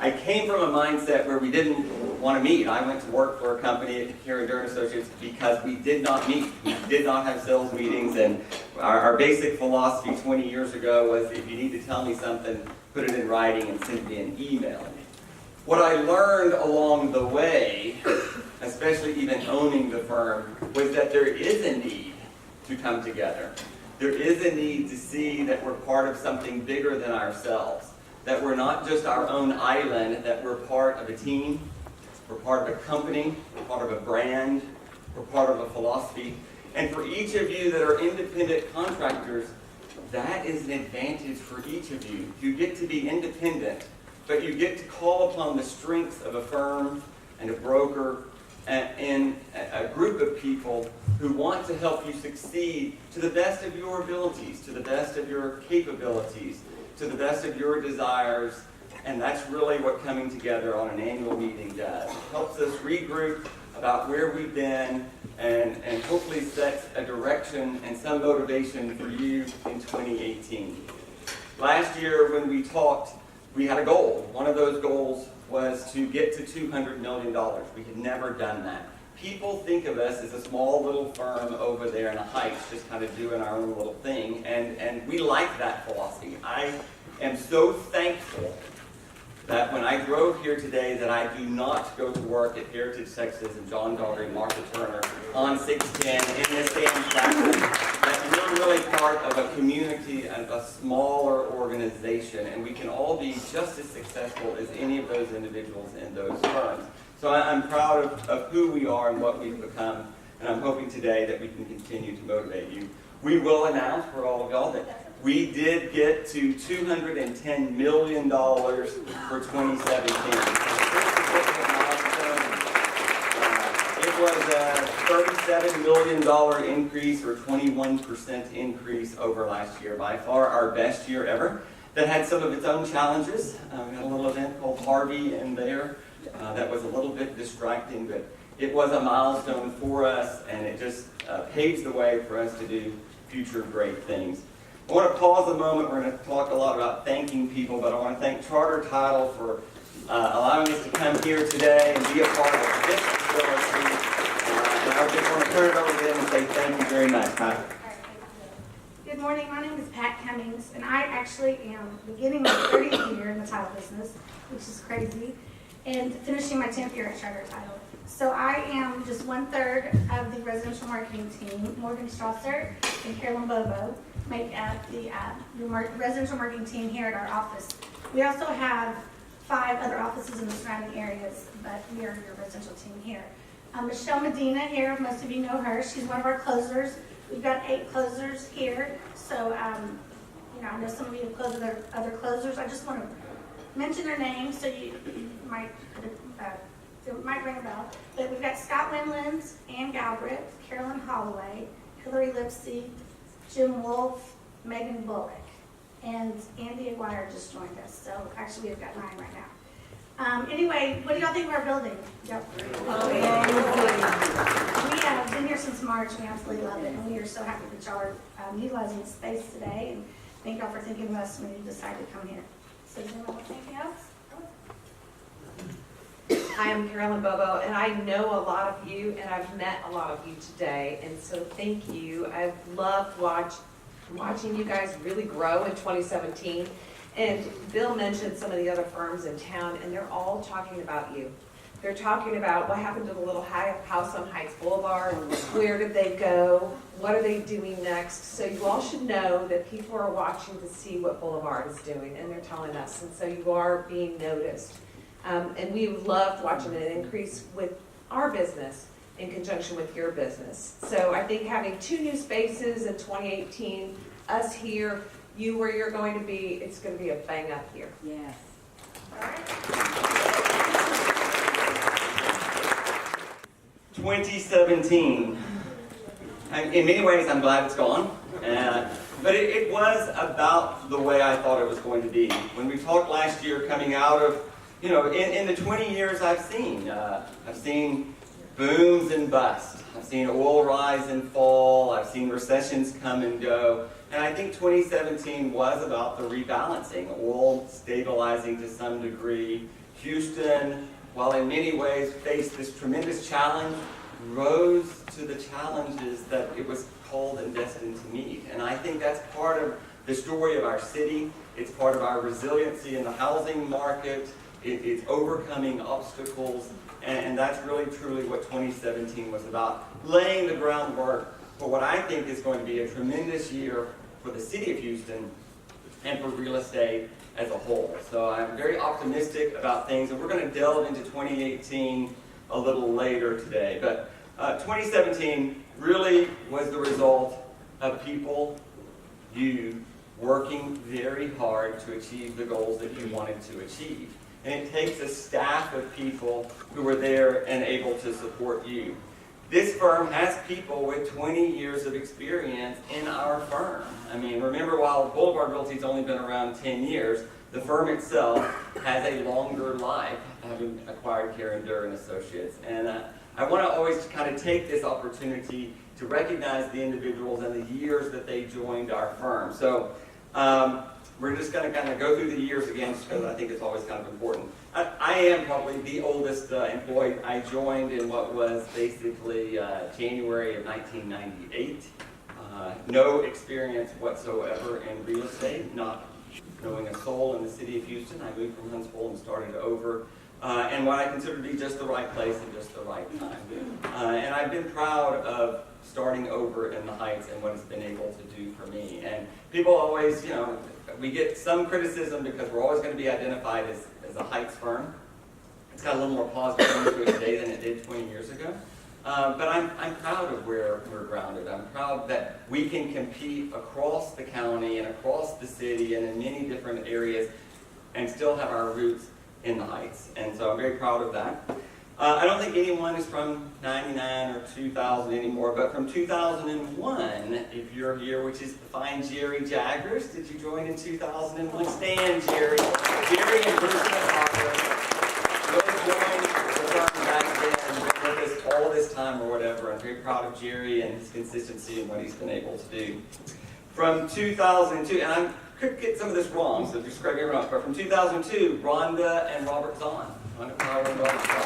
I came from a mindset where we didn't want to meet. I went to work for a company here at Durden Associates because we did not meet. We did not have sales meetings, and our basic philosophy 20 years ago was, if you need to tell me something, put it in writing and send me an email. What I learned along the way, especially even owning the firm, was that there is a need to come together. There is a need to see that we're part of something bigger than ourselves, that we're not just our own island, that we're part of a team, we're part of a company, we're part of a brand, we're part of a philosophy. And for each of you that are independent contractors, that is an advantage for each of you. You get to be independent, but you get to call upon the strengths of a firm and a broker and a group of people who want to help you succeed to the best of your abilities, to the best of your capabilities, to the best of your desires. And that's really what coming together on an annual meeting does. It helps us regroup about where we've been and hopefully sets a direction and some motivation for you in 2018. Last year when we talked, we had a goal. One of those goals was to get to $200 million. We had never done that. People think of us as a small little firm over there in the Heights, just kind of doing our own little thing, and we like that philosophy. I am so thankful that when I drove here today that I do not go to work at Heritage Texas and John Daugherty and Martha Turner on 610 in this damn factory. That we're really part of a community and a smaller organization, and we can all be just as successful as any of those individuals in those firms. So I'm proud of who we are and what we've become, and I'm hoping today that we can continue to motivate you. We will announce for all of y'all that we did get to $210 million for 2017. It was a $37 million increase or 21% increase over last year. By far our best year ever. That had some of its own challenges. We had a little event called Harvey in there that was a little bit distracting, but it was a milestone for us, and it just paves the way for us to do future great things. I want to pause a moment. We're going to talk a lot about thanking people, but I want to thank Charter Title for allowing us to come here today and be a part of this facility. And I just want to turn it over to them and say thank you very much. Pat. Good morning. My name is Pat Cummings, and I actually am beginning my 30th year in the title business, which is crazy, and finishing my 10th year at Charter Title. So I am just 1/3 of the residential marketing team. Morgan Strasser and Carolyn Bobo make up the residential marketing team here at our office. We also have 5 other offices in the surrounding areas, but we are your residential team here. Michelle Medina here, most of you know her. She's one of our closers. We've got 8 closers here, so I know some of you have closed with other closers. I just want to mention their names so you might it might ring a bell. But we've got Scott Wimlands, Ann Galbraith, Carolyn Holloway, Hillary Lipsey, Jim Wolf, Megan Bullock, and Andy Aguirre just joined us. So actually we've got 9 right now. Anyway, what do y'all think of our building? Yep. Oh, yeah. We have been here since March. We absolutely love it, and we are so happy that y'all are utilizing the space today. And thank y'all for thinking of us when you decided to come here. So, does anyone want anything else? Hi, I'm Carolyn Bobo, and I know a lot of you, and I've met a lot of you today, and so thank you. I've loved watching you guys really grow in 2017, and Bill mentioned some of the other firms in town, and they're all talking about you. They're talking about what happened to the little house on Heights Boulevard, where did they go, what are they doing next. So you all should know that people are watching to see what Boulevard is doing, and they're telling us, and so you are being noticed. And we loved watching an increase with our business in conjunction with your business. So I think having 2 new spaces in 2018, us here, you where you're going to be, it's going to be a bang up year. Yes. All right. 2017. In many ways, I'm glad it's gone. But it was about the way I thought it was going to be. When we talked last year coming out of, in the 20 years I've seen booms and busts. I've seen oil rise and fall. I've seen recessions come and go. And I think 2017 was about the rebalancing, oil stabilizing to some degree. Houston, while in many ways faced this tremendous challenge, rose to the challenges that it was called and destined to meet. And I think that's part of the story of our city. It's part of our resiliency in the housing market. It's overcoming obstacles. And that's really truly what 2017 was about, laying the groundwork for what I think is going to be a tremendous year for the city of Houston and for real estate as a whole. So I'm very optimistic about things, and we're going to delve into 2018 a little later today. But 2017 really was the result of people, you, working very hard to achieve the goals that you wanted to achieve. And it takes a staff of people who are there and able to support you. This firm has people with 20 years of experience in our firm. I mean, remember, while Boulevard Realty's only been around 10 years, the firm itself has a longer life, having acquired Karen Durr and Associates. And I want to always kind of take this opportunity to recognize the individuals and the years that they joined our firm. So we're just going to kind of go through the years again, just because I think it's always kind of important. I am probably the oldest employee. I joined in what was basically January of 1998. No experience whatsoever in real estate, not knowing a soul in the city of Houston. I moved from Huntsville and started over. And what I consider to be just the right place and just the right time. And I've been proud of starting over in the Heights and what it's been able to do for me. And people always, you know, we get some criticism because we're always going to be identified as a Heights firm. It's got a little more positive to it today than it did 20 years ago. But I'm proud of where we're grounded. I'm proud that we can compete across the county and across the city and in many different areas and still have our roots in the Heights. And so I'm very proud of that. I don't think anyone is from 99 or 2000 anymore, but from 2001, if you're here, which is the fine Jerry Jaggers. Did you join in 2001? Stand, Jerry. Jerry and Bruce Harper really joined the firm back then, been with us all this time or whatever. I'm very proud of Jerry and his consistency and what he's been able to do. From 2002, and I could get some of this wrong, so just correct me if I'm wrong, but from 2002, Rhonda and Robert Zahn. Rhonda Power and Robert Zahn.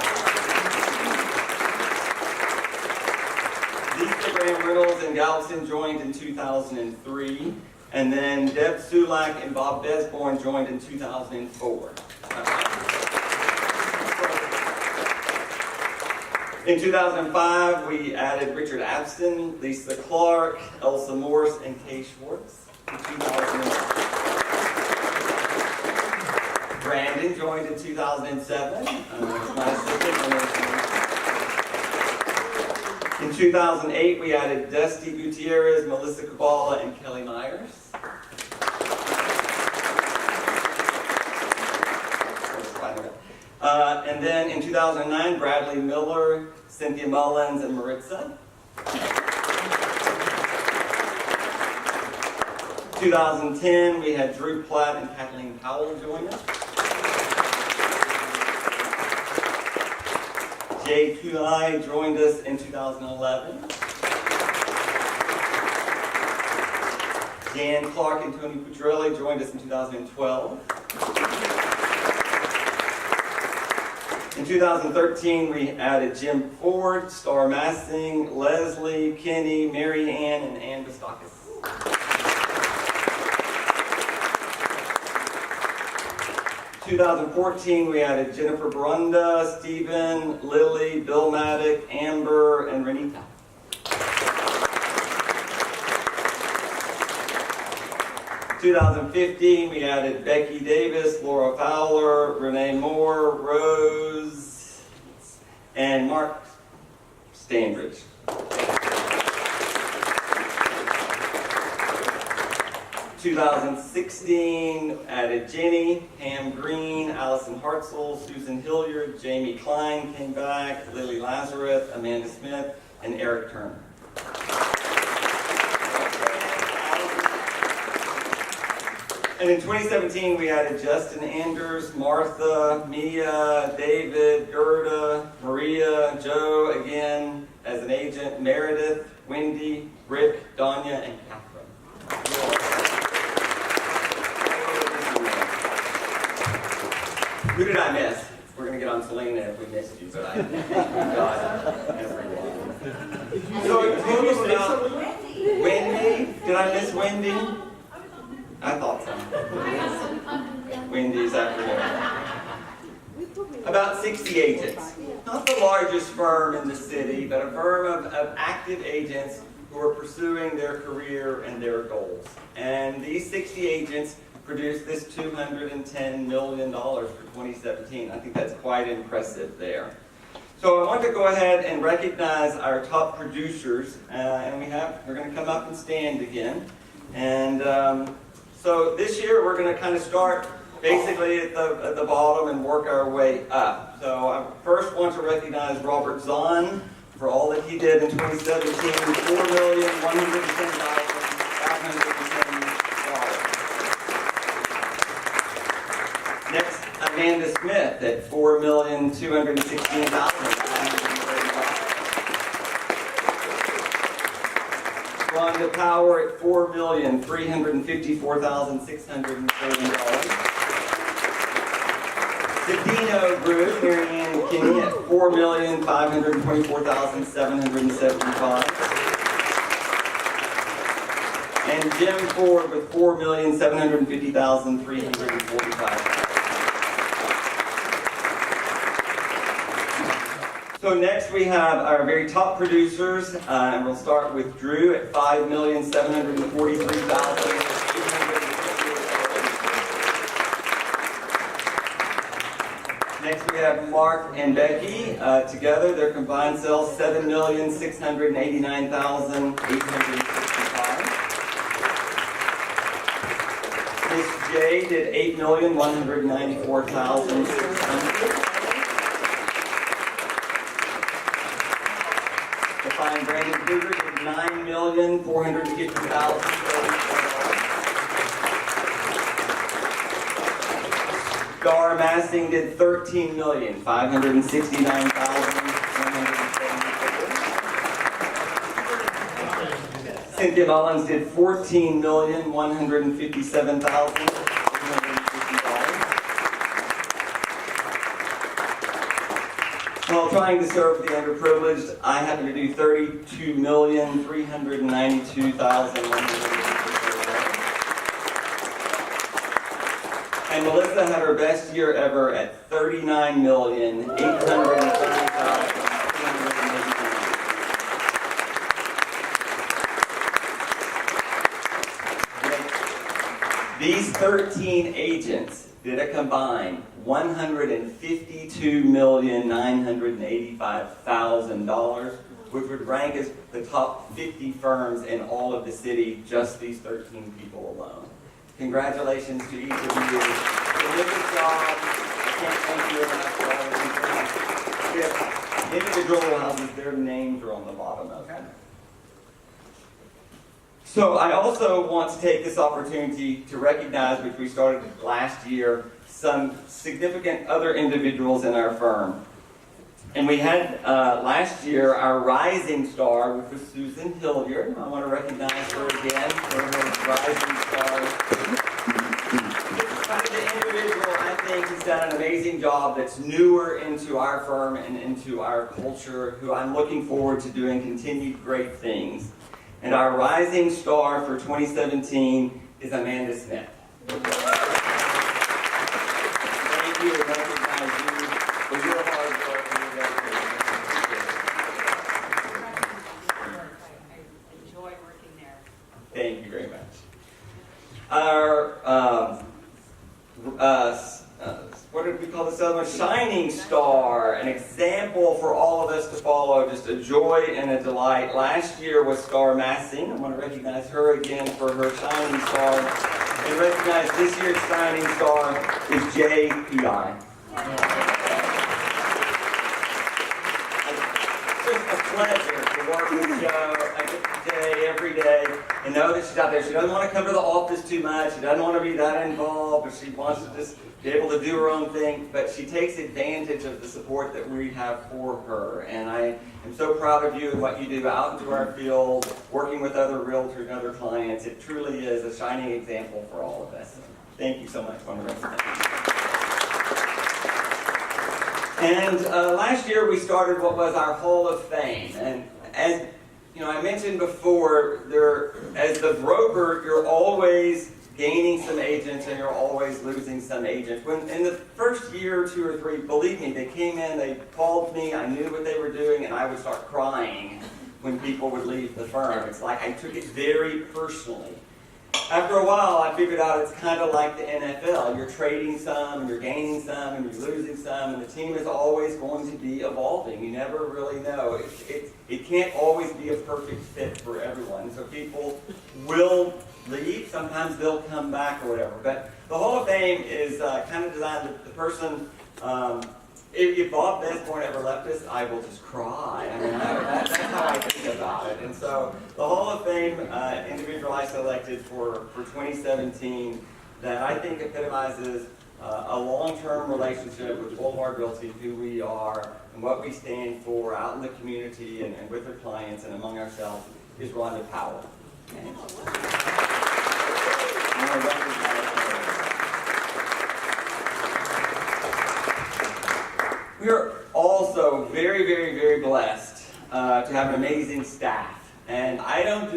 Lisa Graham Reynolds and Galveston joined in 2003, and then Deb Sulak and Bob Besborn joined in 2004. In 2005, we added Richard Abston, Lisa Clark, Elsa Morse, and Kay Schwartz. In 2008, Brandon joined in 2007. My assistant. In 2008, we added Dusty Gutierrez, Melissa Kabala, and Kelly Myers. And then in 2009, Bradley Miller, Cynthia Mullins, and Maritza. 2010, we had Drew Platt and Kathleen Powell join us. Jay Kulai joined us in 2011. Dan Clark and Tony Pucciarelli joined us in 2012. In 2013, we added Jim Ford, Star Massing, Leslie, Kenny, Mary Ann, and Ann Bistakis. 2014, we added Jennifer Barunda, Stephen, Lily, Bill Maddock, Amber, and Renita. 2015, we added Becky Davis, Laura Fowler, Renee Moore, Rose, and Mark Stanbridge. 2016, added Jenny, Pam Green, Allison Hartzell, Susan Hilliard, Jamie Klein came back, Lily Lazarus, Amanda Smith, and Eric Turner. And in 2017, we added Justin Anders, Martha, Mia, David, Gerda, Maria, Joe, again, as an agent, Meredith, Wendy, Rick, Danya, and Catherine. we're going to get on Selena if we missed you, but I think we got everyone. So tell us about Wendy. Did I miss Wendy? I thought so. Wendy's afternoon. About 60 agents. Not the largest firm in the city, but a firm of active agents who are pursuing their career and their goals. And these 60 agents produced this $210 million for 2017. I think that's quite impressive there. So I want to go ahead and recognize our top producers, and we're going to come up and stand again. And so this year we're going to kind of start basically at the bottom and work our way up. So I first want to recognize Robert Zahn for all that he did in 2017, $4,110,510. Next, Amanda Smith at $4,216,000. Rhonda Power at $4,354,630. Cedino Group, Mary Ann Kinney at $4,524,775. And Jim Ford with $4,750,345. So next we have our very top producers, and we'll start with Drew at $5,743,800. Next we have Mark and Becky. Together, their combined sales, $7,689,865. Miss J did $8,194,600. The fine Brandon Cougar did $9,450,000. Dar Massing did $13,569,174. Cynthia Mullins did $14,157,850. While trying to serve the underprivileged, I happen to do $32,392,154. And Melissa had her best year ever at $39,830,289. These 13 agents did a combined $152,985,000, which would rank as the top 50 firms in all of the city, just these 13 people alone. Congratulations to each of you. Terrific job. I can't thank you enough for all of you. Individual houses, their names are on the bottom of it. So I also want to take this opportunity to recognize, which we started last year, some significant other individuals in our firm. And we had last year our rising star, which was Susan Hilliard. I want to recognize her again for her rising star. The individual, I think, has done an amazing job that's newer into our firm and into our culture, who I'm looking forward to doing continued great things. And our rising star for 2017 is Amanda Smith. Thank you and recognize you for your hard work and your I enjoy working there. Thank you very much. Our, what did we call this other one? Shining star, an example for all of us to follow, just a joy and a delight. Last year was Star Massing. I want to recognize her again for her shining star. And recognize this year's shining star is JPI. It's just a pleasure to work with Jo. I get to Jay every day and know that she's out there. She doesn't want to come to the office too much. She doesn't want to be that involved, but she wants to just be able to do her own thing. But she takes advantage of the support that we have for her. And I am so proud of you and what you do out into our field, working with other realtors and other clients. It truly is a shining example for all of us. Thank you so much. I want to recognize you. And last year we started what was our Hall of Fame. And as you know, I mentioned before, as the broker, you're always gaining some agents and you're always losing some agents. When in the first year, 2 or 3, believe me, they came in, they called me, I knew what they were doing, and I would start crying when people would leave the firm. It's like I took it very personally. After a while, I figured out it's kind of like the NFL. You're trading some, and you're gaining some, and you're losing some, and the team is always going to be evolving. You never really know. It can't always be a perfect fit for everyone. So people will leave. Sometimes they'll come back or whatever. But the Hall of Fame is kind of designed that the person, if Bob Besborn ever left us, I will just cry. I mean, that's how I think about it. And so the Hall of Fame individual I selected for 2017 that I think epitomizes a long-term relationship with Boulevard Realty, who we are and what we stand for out in the community and with our clients and among ourselves is Rhonda Powell. And I wanna recognize her. We are also very, very, very blessed to have an amazing staff. And I'm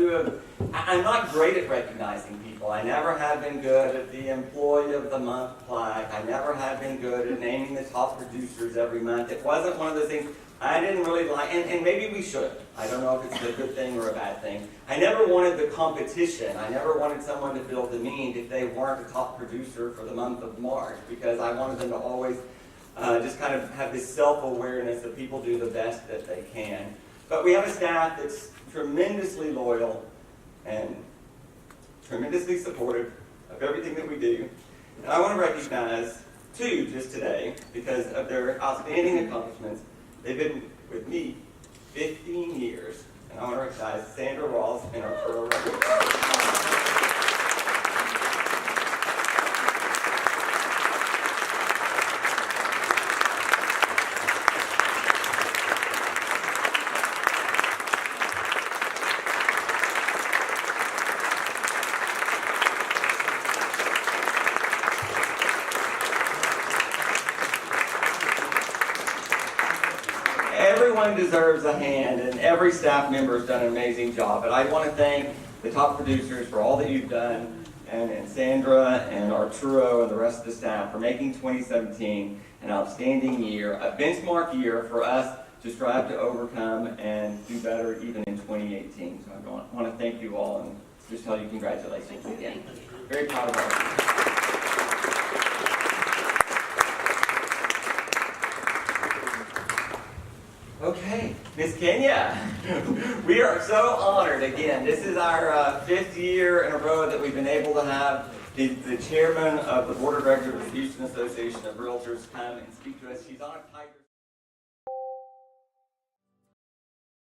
not great at recognizing people. I never have been good at the Employee of the Month plaque. I never have been good at naming the top producers every month. It wasn't one of those things I didn't really like, and maybe we should. I don't know if it's a good thing or a bad thing. I never wanted the competition. I never wanted someone to feel demeaned if they weren't a top producer for the month of March, because I wanted them to always just kind of have this self-awareness that people do the best that they can. But we have a staff that's tremendously loyal and tremendously supportive of everything that we do. And I want to recognize 2 just today because of their outstanding accomplishments. They've been with me 15 years. And I want to recognize Sandra Ross and Arturo Rodriguez. Everyone deserves a hand, and every staff member has done an amazing job. But I want to thank the top producers for all that you've done, and Sandra and Arturo and the rest of the staff for making 2017 an outstanding year, a benchmark year for us to strive to overcome and do better even in 2018. So I want to thank you all and just tell you congratulations again. Very proud of all of you. Okay, Miss Kenya, we are so honored again. This is our 5th year in a row that we've been able to have the chairman of the board of directors of the Houston Association of Realtors come and speak to us. She's on a tiger.